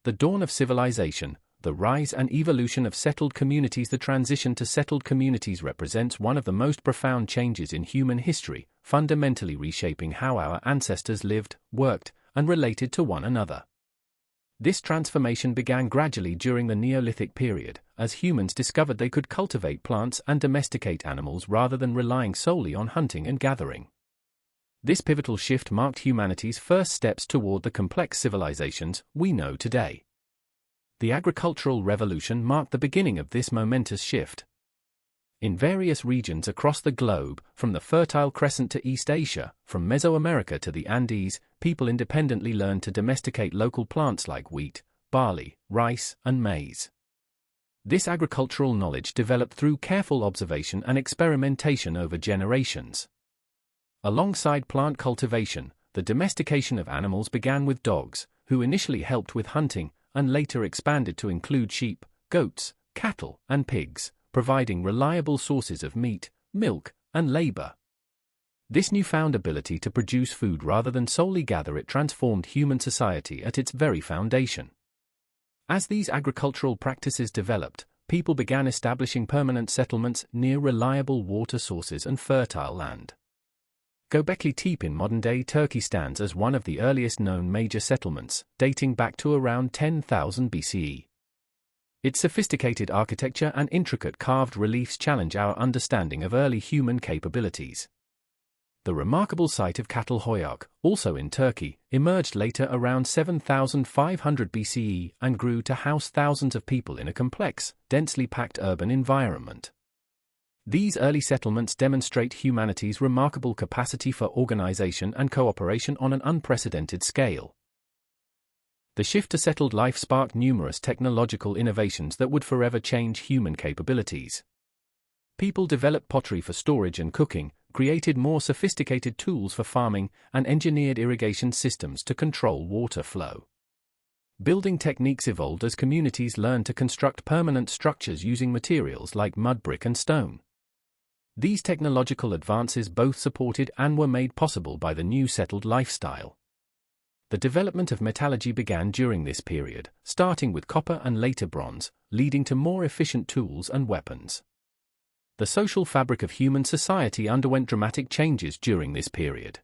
The dawn of civilization, the rise and evolution of settled communities. The transition to settled communities represents one of the most profound changes in human history, fundamentally reshaping how our ancestors lived, worked, and related to one another. This transformation began gradually during the Neolithic period, as humans discovered they could cultivate plants and domesticate animals rather than relying solely on hunting and gathering. This pivotal shift marked humanity's first steps toward the complex civilizations we know today. The agricultural revolution marked the beginning of this momentous shift. In various regions across the globe, from the Fertile Crescent to East Asia, from Mesoamerica to the Andes, people independently learned to domesticate local plants like wheat, barley, rice, and maize. This agricultural knowledge developed through careful observation and experimentation over generations. Alongside plant cultivation, the domestication of animals began with dogs, who initially helped with hunting, and later expanded to include sheep, goats, cattle, and pigs, providing reliable sources of meat, milk, and labor. This newfound ability to produce food rather than solely gather it transformed human society at its very foundation. As these agricultural practices developed, people began establishing permanent settlements near reliable water sources and fertile land. Göbekli Tepe in modern-day Turkey stands as one of the earliest known major settlements, dating back to around 10,000 BCE. Its sophisticated architecture and intricate carved reliefs challenge our understanding of early human capabilities. The remarkable site of Çatalhöyük, also in Turkey, emerged later around 7,500 BCE and grew to house thousands of people in a complex, densely packed urban environment. These early settlements demonstrate humanity's remarkable capacity for organization and cooperation on an unprecedented scale. The shift to settled life sparked numerous technological innovations that would forever change human capabilities. People developed pottery for storage and cooking, created more sophisticated tools for farming, and engineered irrigation systems to control water flow. Building techniques evolved as communities learned to construct permanent structures using materials like mud brick and stone. These technological advances both supported and were made possible by the new settled lifestyle. The development of metallurgy began during this period, starting with copper and later bronze, leading to more efficient tools and weapons. The social fabric of human society underwent dramatic changes during this period.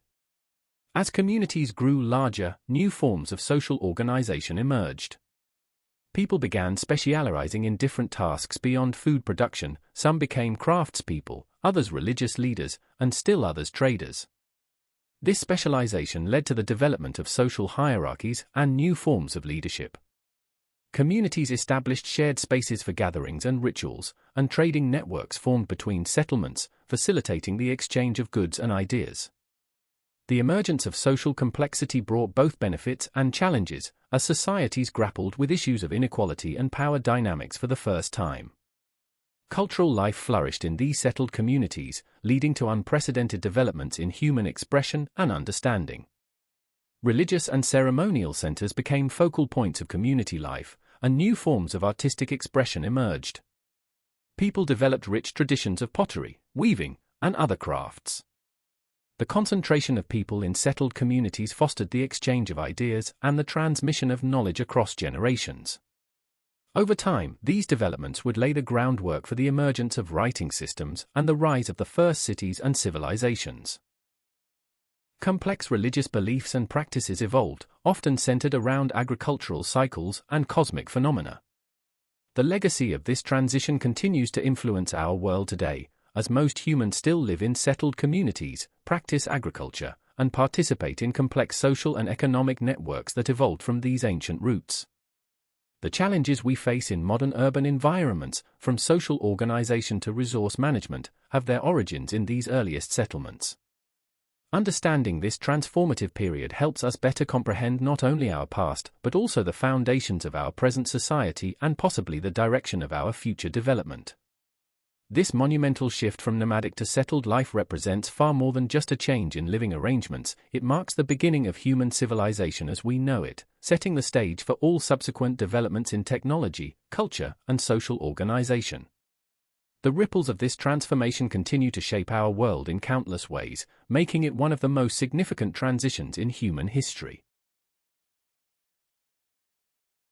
As communities grew larger, new forms of social organization emerged. People began specializing in different tasks beyond food production. Some became craftspeople, others religious leaders, and still others traders. This specialization led to the development of social hierarchies and new forms of leadership. Communities established shared spaces for gatherings and rituals, and trading networks formed between settlements, facilitating the exchange of goods and ideas. The emergence of social complexity brought both benefits and challenges, as societies grappled with issues of inequality and power dynamics for the first time. Cultural life flourished in these settled communities, leading to unprecedented developments in human expression and understanding. Religious and ceremonial centers became focal points of community life, and new forms of artistic expression emerged. People developed rich traditions of pottery, weaving, and other crafts. The concentration of people in settled communities fostered the exchange of ideas and the transmission of knowledge across generations. Over time, these developments would lay the groundwork for the emergence of writing systems and the rise of the first cities and civilizations. Complex religious beliefs and practices evolved, often centered around agricultural cycles and cosmic phenomena. The legacy of this transition continues to influence our world today, as most humans still live in settled communities, practice agriculture, and participate in complex social and economic networks that evolved from these ancient roots. The challenges we face in modern urban environments, from social organization to resource management, have their origins in these earliest settlements. Understanding this transformative period helps us better comprehend not only our past, but also the foundations of our present society and possibly the direction of our future development. This monumental shift from nomadic to settled life represents far more than just a change in living arrangements. It marks the beginning of human civilization as we know it, setting the stage for all subsequent developments in technology, culture, and social organization. The ripples of this transformation continue to shape our world in countless ways, making it one of the most significant transitions in human history.